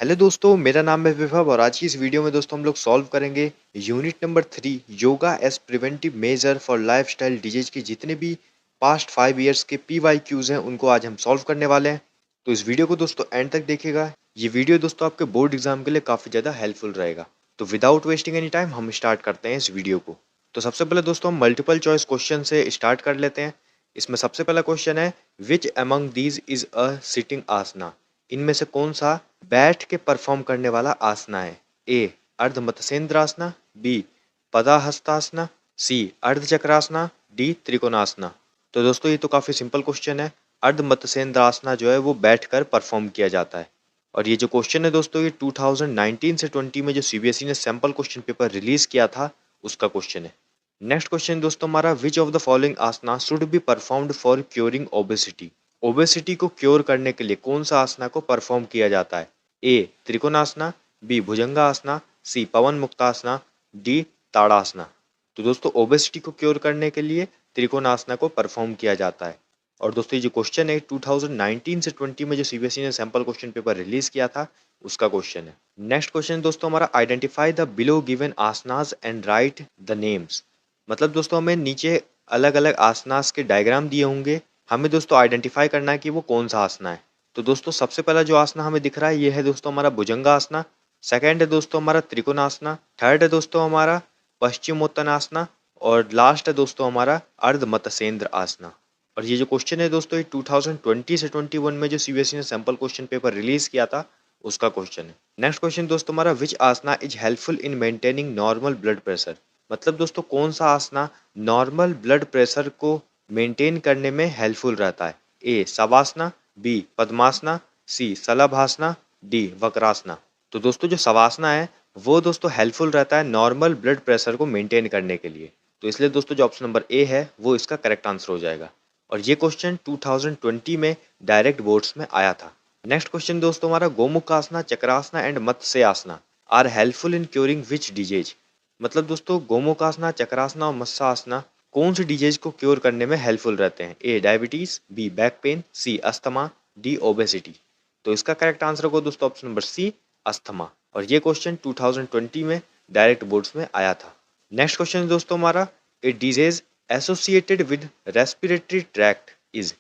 Hello दोस्तों, मेरा नाम है विभव और आज की इस वीडियो में दोस्तों हम लोग सॉल्व करेंगे unit number 3 yoga as preventive measure for lifestyle disease के जितने भी पास्ट 5 इयर्स के PYQs हैं उनको आज हम सॉल्व करने वाले हैं। तो इस वीडियो को दोस्तों एंड तक देखिएगा। ये वीडियो दोस्तों आपके बोर्ड एग्जाम के लिए काफ़ी ज़्यादा हेल्पफुल रहेगा। तो विदाउट वेस्टिंग एनी टाइम हम स्टार्ट करते हैं इस वीडियो को। तो सबसे पहले दोस्तों हम मल्टीपल चॉइस क्वेश्चन से स्टार्ट कर लेते हैं। इसमें सबसे पहला क्वेश्चन है, which among these is a sitting asana. इनमें से कौन सा बैठ के परफॉर्म करने वाला आसना है? ए अर्ध मत्स्येंद्रासना, बी पदाहस्तासना, सी अर्ध चक्रासना, डी त्रिकोणासना। तो दोस्तों ये तो काफी सिंपल क्वेश्चन है। अर्ध मत्स्येंद्रासना जो है वो बैठकर परफॉर्म किया जाता है। और ये जो क्वेश्चन है दोस्तों ये 2019 से 20 में जो CBSE ने सैंपल क्वेश्चन पेपर रिलीज किया था उसका क्वेश्चन है। नेक्स्ट क्वेश्चन दोस्तों हमारा, which of the following asana should be performed for curing obesity. Obesity को क्योर करने के लिए कौन सा आसना को परफॉर्म किया जाता है? ए त्रिकोणासना, बी भुजंगासना, सी पवन मुक्तासना, डी ताड़ासना। तो दोस्तों ओबेसिटी को क्योर करने के लिए त्रिकोणासना को परफॉर्म किया जाता है। और दोस्तों ये जो क्वेश्चन है 2019 से 20 में जो CBSE ने सैंपल क्वेश्चन पेपर रिलीज किया था उसका क्वेश्चन है। नेक्स्ट क्वेश्चन दोस्तों हमारा, identify the below given asanas and right the names. मतलब दोस्तों हमें नीचे अलग अलग आसनास के डायग्राम दिए होंगे, हमें दोस्तों आइडेंटिफाई करना है कि वो कौन सा आसना है। तो दोस्तों सबसे पहला जो आसना हमें दिख रहा है ये है दोस्तों हमारा भुजंगासना। सेकंड है दोस्तों हमारा त्रिकोणासना। थर्ड है दोस्तों हमारा पश्चिमोत्तानासना। और लास्ट है दोस्तों हमारा अर्ध मत्स्येंद्र आसना। और ये जो क्वेश्चन है दोस्तों ये 2020 से 21 में जो CBSE ने सैंपल क्वेश्चन पेपर रिलीज किया था उसका क्वेश्चन है। नेक्स्ट क्वेश्चन दोस्तों हमारा, which asana is helpful in maintaining normal blood pressure. मतलब दोस्तों कौन सा आसना नॉर्मल ब्लड प्रेशर को मेंटेन करने में हेल्पफुल रहता है? A shavasana, B padmasana, C shalabhasana, D vakrasana. तो दोस्तों जो शवासना है वो दोस्तों हेल्पफुल रहता है नॉर्मल ब्लड प्रेशर को मेंटेन करने के लिए। तो इसलिए दोस्तों जो ऑप्शन नंबर ए है वो इसका करेक्ट आंसर हो जाएगा। और ये क्वेश्चन 2020 में डायरेक्ट बोर्ड्स में आया था। नेक्स्ट क्वेश्चन दोस्तों हमारा, gomukhasana, chakrasana and matsyasana are helpful in curing which disease. मतलब दोस्तों गोमुखासना, चक्रासना और मत्स्यासना कौन सी डिजीज को क्योर करने में हेल्पफुल रहते हैं? A diabetes, B back pain, C asthma, D obesity. तो इसका करेक्ट आंसर होगा दोस्तों ऑप्शन नंबर सी अस्थमा। और ये क्वेश्चन 2020 में डायरेक्ट बोर्ड्स में आया था। नेक्स्ट क्वेश्चन दोस्तों हमारा, a disease associated with respiratory tract is.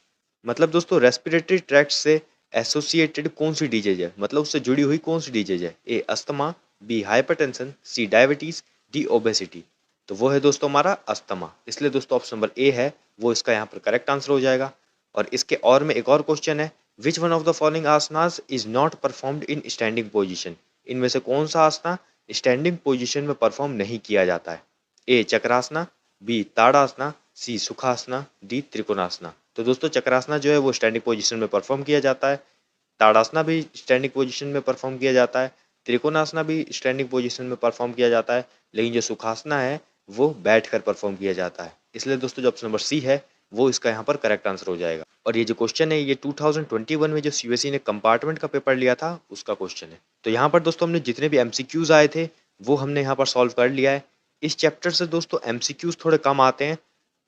मतलब दोस्तों रेस्पिरेटरी ट्रैक्ट से एसोसिएटेड कौन सी डिजीज है, मतलब उससे जुड़ी हुई कौन सी डिजीज है? ए अस्थमा, बी हाइपरटेंशन, सी डायबिटीज, डी ओबेसिटी। तो वो है दोस्तों हमारा अस्थमा। इसलिए दोस्तों ऑप्शन नंबर ए है वो इसका यहाँ पर करेक्ट आंसर हो जाएगा। और इसके और में एक और क्वेश्चन है, which one of the following asanas is not performed in standing position. इनमें से कौन सा आसना स्टैंडिंग पोजीशन में परफॉर्म नहीं किया जाता है? ए चक्रासना, बी ताड़ासना, सी सुखासना, डी त्रिकोणासना। तो दोस्तों चक्रासना जो है वो स्टैंडिंग पोजीशन में परफॉर्म किया जाता है। ताड़ासना भी स्टैंडिंग पोजीशन में परफॉर्म किया जाता है। त्रिकोणासना भी स्टैंडिंग पोजीशन में परफॉर्म किया जाता है। लेकिन जो सुखासना है वो बैठकर परफॉर्म किया जाता है। इसलिए दोस्तों जो ऑप्शन नंबर सी है वो इसका यहाँ पर करेक्ट आंसर हो जाएगा। और ये जो क्वेश्चन है ये 2021 में जो CBSE ने कंपार्टमेंट का पेपर लिया था उसका क्वेश्चन है। तो यहाँ पर दोस्तों हमने जितने भी MCQs आए थे वो हमने यहाँ पर सॉल्व कर लिया है। इस चैप्टर से दोस्तों MCQs थोड़े कम आते हैं,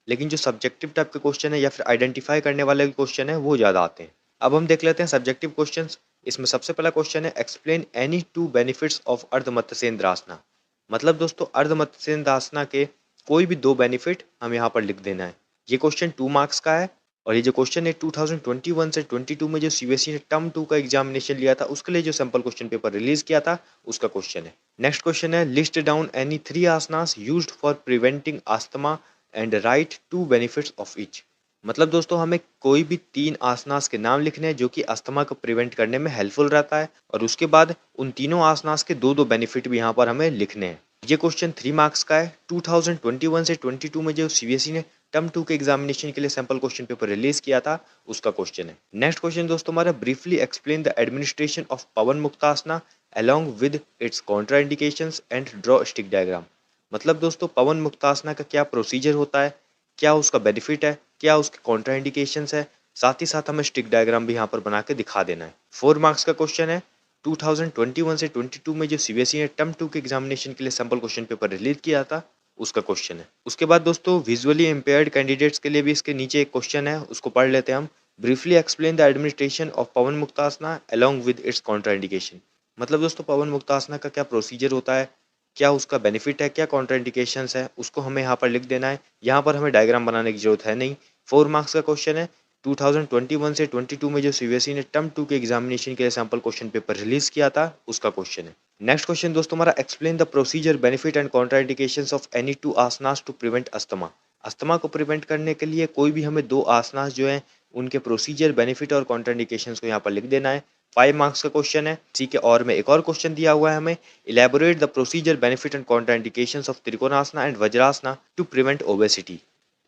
लेकिन जो सब्जेक्टिव टाइप के क्वेश्चन है या फिर आइडेंटिफाई करने वाले क्वेश्चन है वो ज़्यादा आते हैं। अब हम देख लेते हैं सब्जेक्टिव क्वेश्चंस। इसमें सबसे पहला क्वेश्चन है, explain any two benefits of अर्ध मत्स्येंद्रासना। मतलब दोस्तों अर्ध मत्स्येंद्रासना के कोई भी दो बेनिफिट हम यहाँ पर लिख देना है। ये क्वेश्चन 2 मार्क्स का है। और ये जो क्वेश्चन है 2021 से 22 में जो CBSE ने टर्म 2 का एग्जामिनेशन लिया था उसके लिए जो सैंपल क्वेश्चन पेपर रिलीज किया था उसका क्वेश्चन है। नेक्स्ट क्वेश्चन है, list down any 3 asanas used for preventing asthma and right 2 benefits of each. मतलब दोस्तों हमें कोई भी 3 आसनास के नाम लिखने हैं जो कि अस्थमा को प्रिवेंट करने में हेल्पफुल रहता है, और उसके बाद उन तीनों आसनास के दो दो बेनिफिट भी यहाँ पर हमें लिखने हैं। ये क्वेश्चन 3 मार्क्स का है। 2021 से 22 में जो CBSE ने टर्म 2 के एग्जामिनेशन के लिए सैंपल क्वेश्चन पेपर रिलीज किया था उसका क्वेश्चन है। नेक्स्ट क्वेश्चन दोस्तों हमारा, briefly explain the administration of pawanmuktasana along with its contraindications and draw stick diagram। मतलब दोस्तों पवन मुक्तासना का क्या प्रोसीजर होता है, क्या उसका बेनिफिट है, क्या उसके कॉन्ट्राइंडिकेशंस है, साथ ही साथ हमें स्टिक डायग्राम भी यहाँ पर बना के दिखा देना है। 4 मार्क्स का क्वेश्चन है। 2021 से 22 में जो CBSE ने टर्म 2 के एग्जामिनेशन के लिए सैंपल क्वेश्चन पेपर रिलीज किया था उसका क्वेश्चन है। उसके बाद दोस्तों विजुअली इम्पेयर्ड कैंडिडेट्स के लिए भी इसके नीचे एक क्वेश्चन है, उसको पढ़ लेते हैं हम। Briefly explain the administration of pawanmuktasana along with its contraindication। मतलब दोस्तों पवन मुक्तासना का क्या प्रोसीजर होता है, क्या उसका बेनिफिट है, क्या कॉन्ट्राइंडिकेशंस है, उसको हमें यहाँ पर लिख देना है। यहाँ पर हमें डायग्राम बनाने की जरूरत है नहीं। 4 मार्क्स का क्वेश्चन है। 2021 से 22 में जो सीबीएसई ने टर्म 2 के एग्जामिनेशन के लिए सैंपल क्वेश्चन पेपर रिलीज किया था, उसका क्वेश्चन है। नेक्स्ट क्वेश्चन दोस्तों हमारा, explain the procedure, benefit and contraindications of any two asanas to prevent asthma. Asthma को प्रिवेंट करने के लिए कोई भी हमें 2 आसनास जो हैं उनके प्रोसीजर, बेनिफिट और कॉन्ट्राइंडिकेशंस को यहाँ पर लिख देना है। 5 मार्क्स का क्वेश्चन है। इसी के और में एक और क्वेश्चन दिया हुआ है हमें, elaborate the procedure, benefit and contraindications of trikonasana and vajrasana to prevent obesity.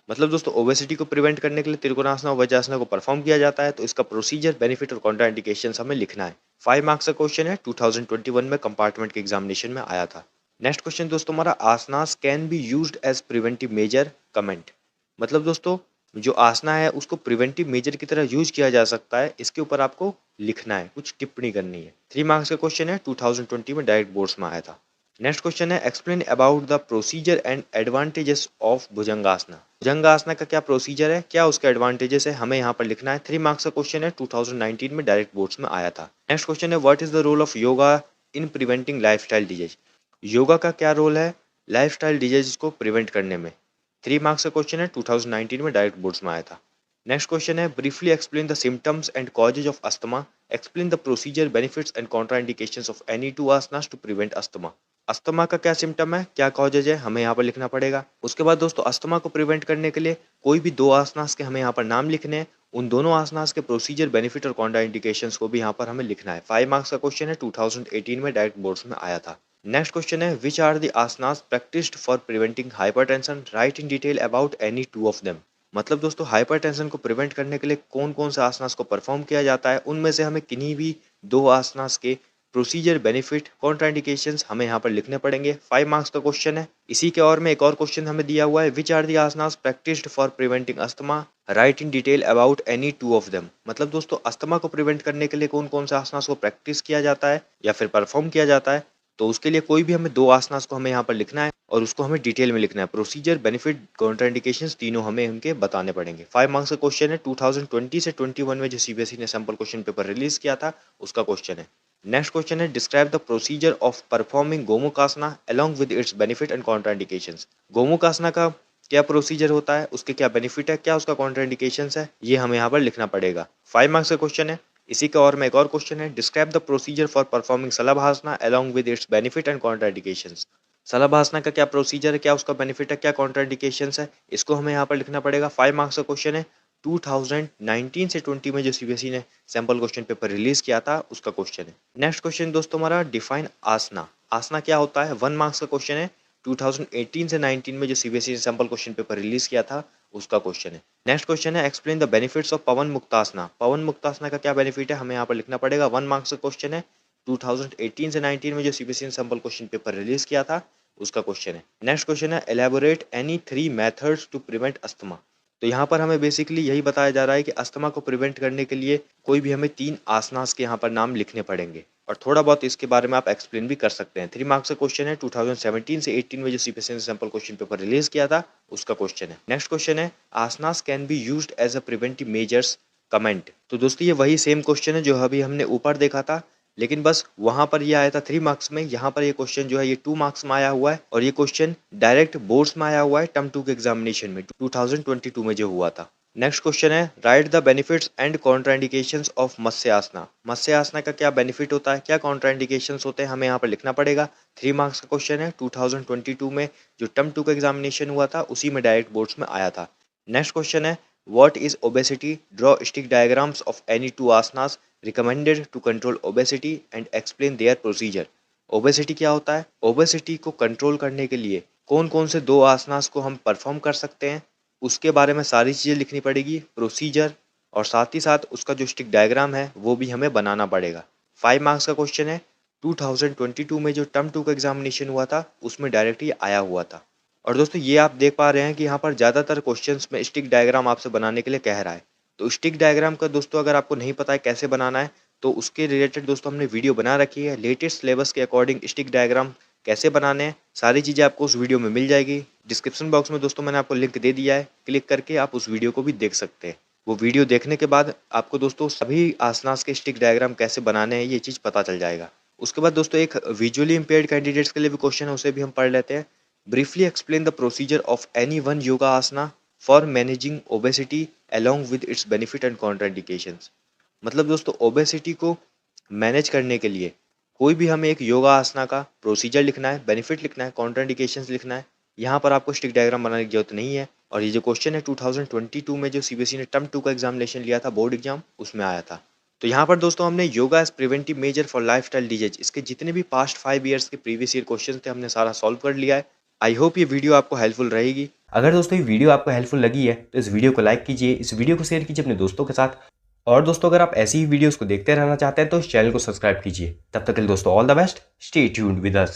मतलब दोस्तों ओबेसिटी को प्रिवेंट करने के लिए त्रिकोणासना और वज्रासना को परफॉर्म किया जाता है, तो इसका प्रोसीजर, बेनिफिट और कॉन्ट्राइंडिकेशंस हमें लिखना है। 5 मार्क्स का क्वेश्चन है, 2021 में कंपार्टमेंट के एग्जामिनेशन में आया था। नेक्स्ट क्वेश्चन दोस्तों हमारा, asanas can be used as preventive measure, comment. मतलब दोस्तों जो आसना है उसको प्रिवेंटिव मेजर की तरह यूज किया जा सकता है, इसके ऊपर आपको लिखना है, कुछ टिप्पणी करनी है। 3 मार्क्स का क्वेश्चन है, 2020 में डायरेक्ट बोर्ड्स में आया था। नेक्स्ट क्वेश्चन है, explain about the procedure and advantages of Bhujangasana. Bhujangasana का क्या प्रोसीजर है, क्या उसके एडवांटेजेस है, हमें यहाँ पर लिखना है। 3 मार्क्स का क्वेश्चन है, 2019 में डायरेक्ट बोर्ड्स में आया था। नेक्स्ट क्वेश्चन है, what is the role of yoga in preventing lifestyle disease. Yoga का क्या रोल है लाइफस्टाइल डिजीज को प्रिवेंट करने में। 3 मार्क्स का क्वेश्चन है, 2019 में डायरेक्ट बोर्ड्स में आया था। नेक्स्ट क्वेश्चन है, briefly explain the symptoms and causes of asthma, explain the procedure, benefits and contraindications of any two asanas to prevent asthma. Asthma का क्या सिम्टम है, क्या कॉजेज है, हमें यहाँ पर लिखना पड़ेगा। उसके बाद दोस्तों अस्थमा को प्रिवेंट करने के लिए कोई भी 2 आसनास के हमें यहाँ पर नाम लिखने हैं, उन दोनों आसनास के प्रोसीजर, बेनिफिट और कॉन्ट्राइंडिकेशंस को भी यहाँ पर हमें लिखना है। 5 मार्क्स का क्वेश्चन है, 2018 में डायरेक्ट बोर्ड्स में आया था। नेक्स्ट क्वेश्चन है, which are the asanas practised for preventing hypertension, write in detail about any two of them. मतलब दोस्तों हाइपरटेंशन को प्रिवेंट करने के लिए कौन कौन से आसनास को परफॉर्म किया जाता है, उनमें से हमें किन्हीं भी 2 आसनास के प्रोसीजर, बेनिफिट, कॉन्ट्राइंडिकेशंस हमें यहाँ पर लिखने पड़ेंगे। 5 मार्क्स का क्वेश्चन है। इसी के और में एक और क्वेश्चन हमें दिया हुआ है, which are the asanas practised for preventing asthma, write in detail about any two of them. मतलब दोस्तों अस्थमा को प्रिवेंट करने के लिए कौन कौन से आसनास को प्रैक्टिस किया जाता है या फिर परफॉर्म किया जाता है, तो उसके लिए कोई भी हमें 2 आसनास को हमें यहाँ पर लिखना है और उसको हमें डिटेल में लिखना है। प्रोसीजर, बेनिफिट, कॉन्ट्राइंडिकेशंस तीनों हमें उनके बताने पड़ेंगे। 5 मार्क्स का क्वेश्चन है, 2020 से 21 में जो सीबीएसई ने सैंपल क्वेश्चन पेपर रिलीज किया था, उसका क्वेश्चन है। नेक्स्ट क्वेश्चन है, describe the procedure of performing gomukhasana along with its benefit and contraindications. Gomukhasana का क्या प्रोसीजर होता है, उसके क्या बेनिफिट है, क्या उसका कॉन्ट्राइंडिकेशंस है, ये हमें यहाँ पर लिखना पड़ेगा। 5 मार्क्स का क्वेश्चन है। इसी का और में एक और क्वेश्चन है, describe the procedure for performing salabhasana along with its benefit and contraindications. Salabhasana का क्या प्रोसीजर है, क्या उसका बेनिफिट है, क्या कॉन्ट्राइंडिकेशंस है, इसको हमें यहाँ पर लिखना पड़ेगा। 5 मार्क्स का क्वेश्चन है। 2019 से 20 में जो सीबीएसई ने सैंपल क्वेश्चन पेपर रिलीज किया था, उसका क्वेश्चन है। नेक्स्ट क्वेश्चन दोस्तों हमारा, डिफाइन आसना। आसना क्या होता है, 1 मार्क्स का क्वेश्चन है। 2018 से 19 में जो सीबीएसई ने सैंपल क्वेश्चन पेपर रिलीज किया था, उसका क्वेश्चन है। नेक्स्ट क्वेश्चन है, एक्सप्लेन द बेनिफिट्स ऑफ पवन मुक्तासना। पवन मुक्तासना का क्या बेनिफिट है, हमें यहाँ पर लिखना पड़ेगा। 1 मार्क्स का क्वेश्चन है। 2018 से 19 में जो सीबीएसई ने सैंपल क्वेश्चन पेपर रिलीज किया था, उसका क्वेश्चन है। नेक्स्ट क्वेश्चन है, elaborate any 3 methods to prevent asthma. तो यहाँ पर हमें बेसिकली यही बताया जा रहा है कि अस्थमा को प्रिवेंट करने के लिए कोई भी हमें 3 आसनास के यहाँ पर नाम लिखने पड़ेंगे और थोड़ा बहुत इसके बारे में आप एक्सप्लेन भी कर सकते हैं। 3 मार्क्स का क्वेश्चन है। 2017 से 18 में जो सीबीएसई ने सैंपल क्वेश्चन पेपर रिलीज किया था, उसका क्वेश्चन है। नेक्स्ट क्वेश्चन है, asanas can be used as a preventive measures, comment. तो दोस्तों ये वही सेम क्वेश्चन है जो अभी हमने ऊपर देखा था, लेकिन बस वहां पर ये आया था 3 मार्क्स में, यहाँ पर ये क्वेश्चन जो है ये 2 मार्क्स में आया हुआ है और ये क्वेश्चन डायरेक्ट बोर्ड्स में आया हुआ है टर्म 2 के एग्जामिनेशन में 2022 में जो हुआ था। नेक्स्ट क्वेश्चन है, write the benefits and contraindications of matsya asana. Matsya asana का क्या बेनिफिट होता है, क्या कॉन्ट्राइंडिकेशंस होते हैं, हमें यहाँ पर लिखना पड़ेगा। 3 मार्क्स का क्वेश्चन है। 2022 में जो टर्म 2 का एग्जामिनेशन हुआ था, उसी में डायरेक्ट बोर्ड्स में आया था। नेक्स्ट क्वेश्चन है, what is obesity, draw stick diagrams of any 2 asanas recommended to control obesity and explain their procedure. Obesity क्या होता है, ओबेसिटी को कंट्रोल करने के लिए कौन कौन से 2 आसनास को हम परफॉर्म कर सकते हैं, उसके बारे में सारी चीज़ें लिखनी पड़ेगी, प्रोसीजर, और साथ ही साथ उसका जो स्टिक डायग्राम है वो भी हमें बनाना पड़ेगा। 5 मार्क्स का क्वेश्चन है। 2022 में जो टर्म 2 का एग्जामिनेशन हुआ था, उसमें डायरेक्ट ये आया हुआ था। और दोस्तों ये आप देख पा रहे हैं कि यहाँ पर ज़्यादातर क्वेश्चंस में स्टिक डायग्राम आपसे बनाने के लिए कह रहा है। तो स्टिक डायग्राम का दोस्तों अगर आपको नहीं पता है कैसे बनाना है, तो उसके रिलेटेड दोस्तों हमने वीडियो बना रखी है। लेटेस्ट सिलेबस के अकॉर्डिंग स्टिक डायग्राम कैसे बनाने हैं, सारी चीज़ें आपको उस वीडियो में मिल जाएगी। डिस्क्रिप्शन बॉक्स में दोस्तों मैंने आपको लिंक दे दिया है, क्लिक करके आप उस वीडियो को भी देख सकते हैं। वो वीडियो देखने के बाद आपको दोस्तों सभी आसनास के स्टिक डायग्राम कैसे बनाने हैं, ये चीज़ पता चल जाएगा। उसके बाद दोस्तों एक विजुअली इम्पेयर्ड कैंडिडेट्स के लिए भी क्वेश्चन है, उसे भी हम पढ़ लेते हैं। Briefly explain the procedure of any one yoga asana for managing obesity along with its benefit and contraindications. मतलब दोस्तों ओबेसिटी को मैनेज करने के लिए कोई भी हमें एक योगा आसना का प्रोसीजर लिखना है, बेनिफिट लिखना है, कॉन्ट्राइंडिकेशंस लिखना है। यहाँ पर आपको स्टिक डायग्राम बनाने की जरूरत नहीं है। और ये जो क्वेश्चन है 2022 में जो सीबीएसई ने टर्म 2 का एग्जामिनेशन लिया था, बोर्ड एग्जाम, उसमें आया था। तो यहाँ पर दोस्तों हमने yoga as preventive measure for lifestyle disease, इसके जितने भी पास्ट 5 ईयर्स के प्रीवियस ईयर क्वेश्चन थे हमने सारा सॉल्व कर लिया है। आई होप ये वीडियो आपको हेल्पफुल रहेगी। अगर दोस्तों ये वीडियो आपको हेल्पफुल लगी है तो इस वीडियो को लाइक कीजिए, इस वीडियो को शेयर कीजिए अपने दोस्तों के साथ। और दोस्तों अगर आप ऐसी ही वीडियोस को देखते रहना चाहते हैं तो इस चैनल को सब्सक्राइब कीजिए। तब तक के लिए दोस्तों all the best, stay tuned with us.